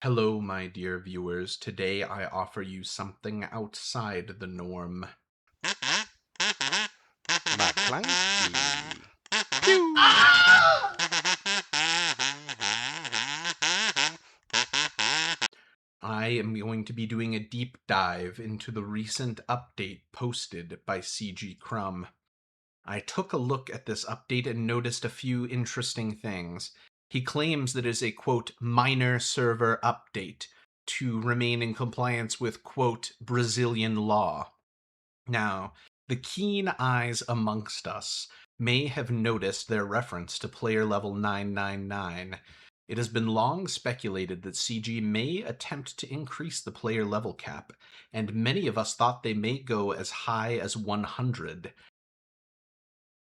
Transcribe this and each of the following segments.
Hello, my dear viewers. Today I offer you something outside the norm. Maclunkey. Pew! I am going to be doing a deep dive into the recent update posted by CG Crumb. I took a look at this update and noticed a few interesting things. He claims that it is a, quote, minor server update to remain in compliance with, quote, Brazilian law. Now, the keen eyes amongst us may have noticed their reference to player level 999. It has been long speculated that CG may attempt to increase the player level cap, and many of us thought they may go as high as 100.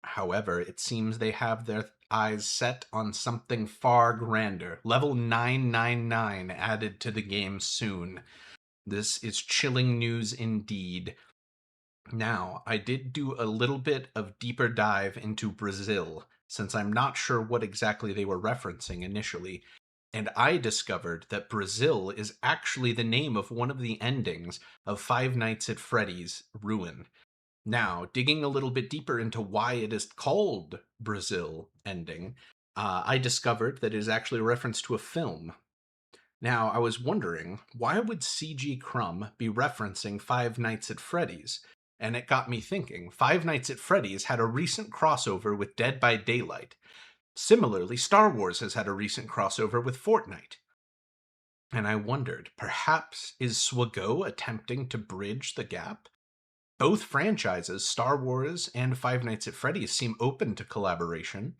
However, it seems they have their eyes set on something far grander. Level 999 added to the game soon. This is chilling news indeed. Now, I did do a little bit of deeper dive into Brazil, since I'm not sure what exactly they were referencing initially, and I discovered that Brazil is actually the name of one of the endings of Five Nights at Freddy's Ruin. Now, digging a little bit deeper into why it is called Brazil ending, I discovered that it is actually a reference to a film. Now, I was wondering, why would CG Crumb be referencing Five Nights at Freddy's? And it got me thinking, Five Nights at Freddy's had a recent crossover with Dead by Daylight. Similarly, Star Wars has had a recent crossover with Fortnite. And I wondered, perhaps is SWGoH attempting to bridge the gap? Both franchises, Star Wars and Five Nights at Freddy's, seem open to collaboration.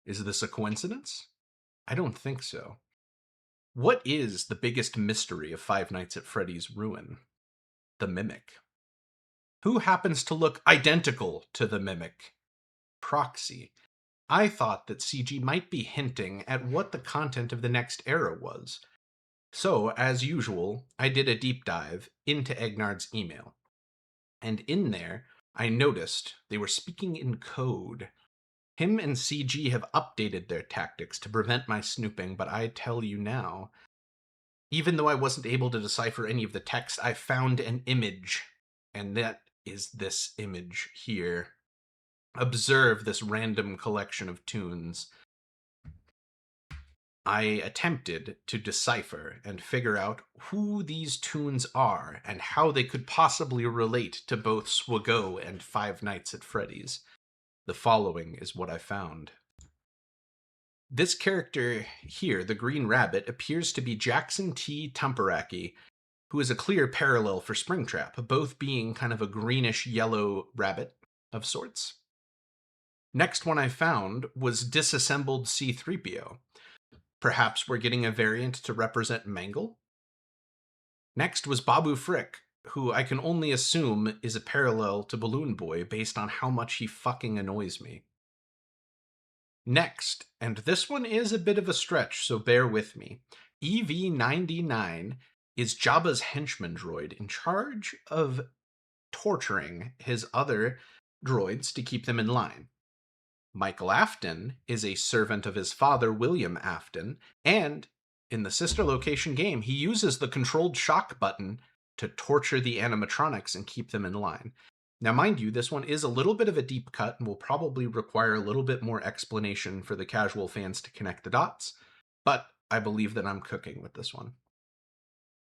Is this a coincidence? I don't think so. What is the biggest mystery of Five Nights at Freddy's Ruin? The Mimic. Who happens to look identical to the Mimic? Proxy. I thought that CG might be hinting at what the content of the next era was. So, as usual, I did a deep dive into Egnards' email. And in there, I noticed they were speaking in code. Him and CG have updated their tactics to prevent my snooping, but I tell you now, even though I wasn't able to decipher any of the text, I found an image, and that is this image here. Observe this random collection of tunes. I attempted to decipher and figure out who these tunes are and how they could possibly relate to both SWGoH and Five Nights at Freddy's. The following is what I found. This character here, the Green Rabbit, appears to be Jackson T. Tumperaki, who is a clear parallel for Springtrap, both being kind of a greenish-yellow rabbit of sorts. Next one I found was Disassembled C-3PO. Perhaps we're getting a variant to represent Mangle? Next was Babu Frick, who I can only assume is a parallel to Balloon Boy based on how much he fucking annoys me. Next, and this one is a bit of a stretch, so bear with me, EV-99 is Jabba's henchman droid in charge of torturing his other droids to keep them in line. Michael Afton is a servant of his father, William Afton, and in the sister location game, he uses the controlled shock button to torture the animatronics and keep them in line. Now, mind you, this one is a little bit of a deep cut and will probably require a little bit more explanation for the casual fans to connect the dots, but I believe that I'm cooking with this one.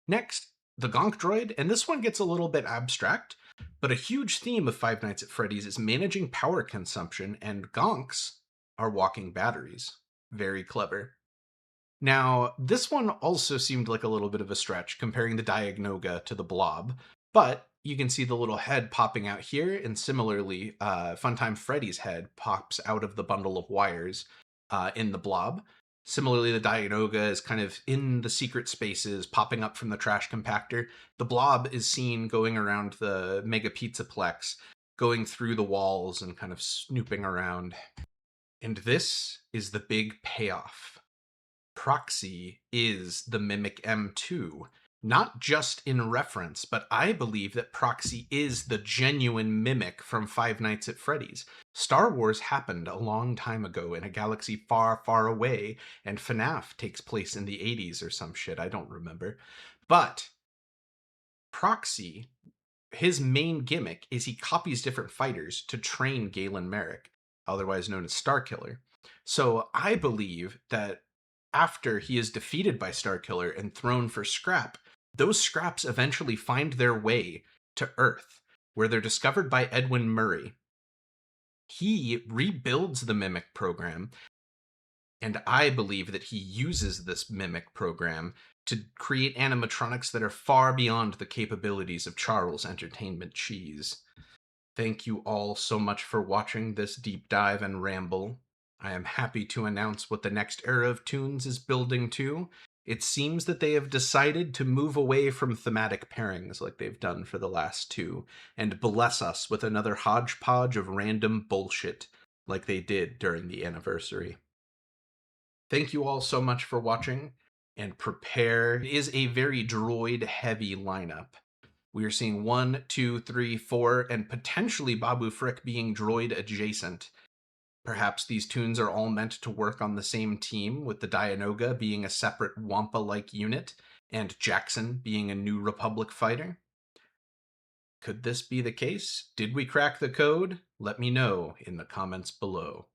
Next, the Gonk droid, and this one gets a little bit abstract, but a huge theme of Five Nights at Freddy's is managing power consumption, and Gonks are walking batteries. Very clever. Now, this one also seemed like a little bit of a stretch, comparing the Diagnoga to the Blob, but you can see the little head popping out here, and similarly, Funtime Freddy's head pops out of the bundle of wires in the Blob. Similarly, the Dianoga is kind of in the secret spaces, popping up from the trash compactor. The Blob is seen going around the Mega Pizzaplex, going through the walls and kind of snooping around. And this is the big payoff. Proxy is the Mimic M2. Not just in reference, but I believe that Proxy is the genuine mimic from Five Nights at Freddy's. Star Wars happened a long time ago in a galaxy far, far away, and FNAF takes place in the 80s or some shit, I don't remember. But Proxy, his main gimmick is he copies different fighters to train Galen Merrick, otherwise known as Starkiller. So I believe that after he is defeated by Starkiller and thrown for scrap, those scraps eventually find their way to Earth, where they're discovered by Edwin Murray. He rebuilds the Mimic program, and I believe that he uses this Mimic program to create animatronics that are far beyond the capabilities of Charles Entertainment Cheese. Thank you all so much for watching this deep dive and ramble. I am happy to announce what the next era of Toons is building to. It seems that they have decided to move away from thematic pairings like they've done for the last two, and bless us with another hodgepodge of random bullshit like they did during the anniversary. Thank you all so much for watching, and prepare. It is a very droid-heavy lineup. We are seeing 1, 2, 3, 4, and potentially Babu Frick being droid adjacent. Perhaps these Toons are all meant to work on the same team, with the Dianoga being a separate Wampa-like unit, and Jackson being a New Republic fighter. Could this be the case? Did we crack the code? Let me know in the comments below.